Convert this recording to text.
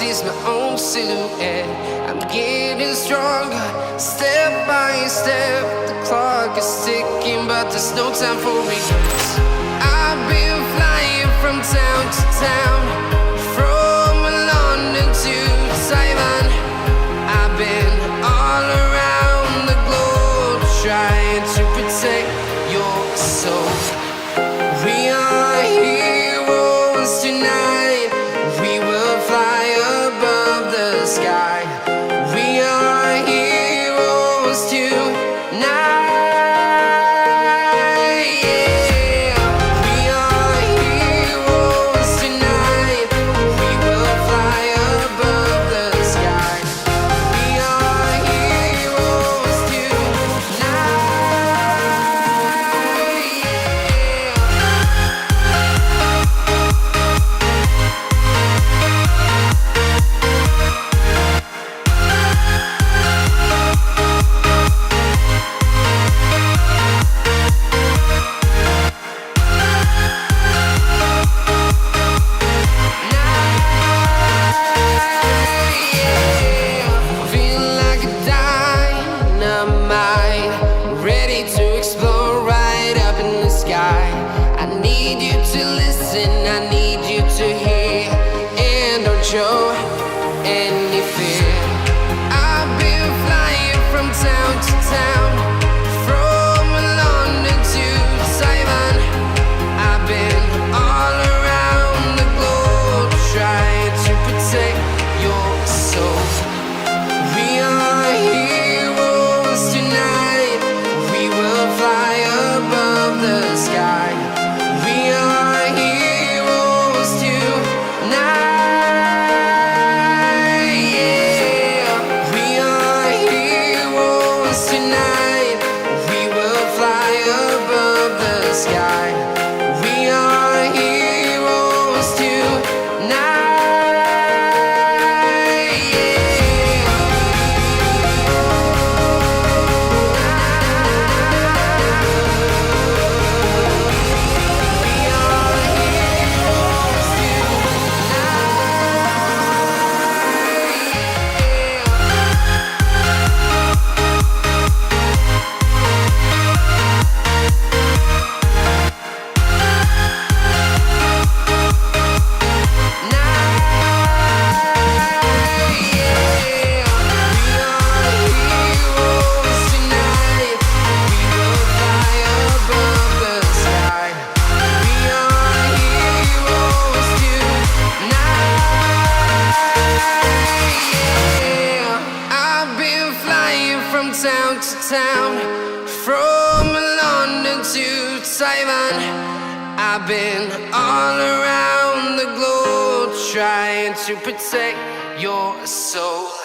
sees my own silhouette. I'm getting stronger, step by step. The clock is ticking, but there's no time for regrets. I've been flying from town to town, from London to Taiwan. I've been all around the globe, trying to protect your soul. We are heroes tonight. We will fly above the sky. We are heroes tonight. Yeah. We are heroes tonight. We will fly above the sky. We are heroes tonight. Feeling like a dynamite, ready to explode right up in the sky. I need you to listen, I need you to hear, and don't show any fear. I've been flying from town to town, from London to Taiwan. I've been all around the globe, trying to protect your soul. We are heroes tonight. We will fly above the sky. We are heroes tonight. Yeah. We are heroes tonight. We will fly above the sky. We are heroes tonight. Town to town, from London to Taiwan. I've been all around the globe, trying to protect your soul.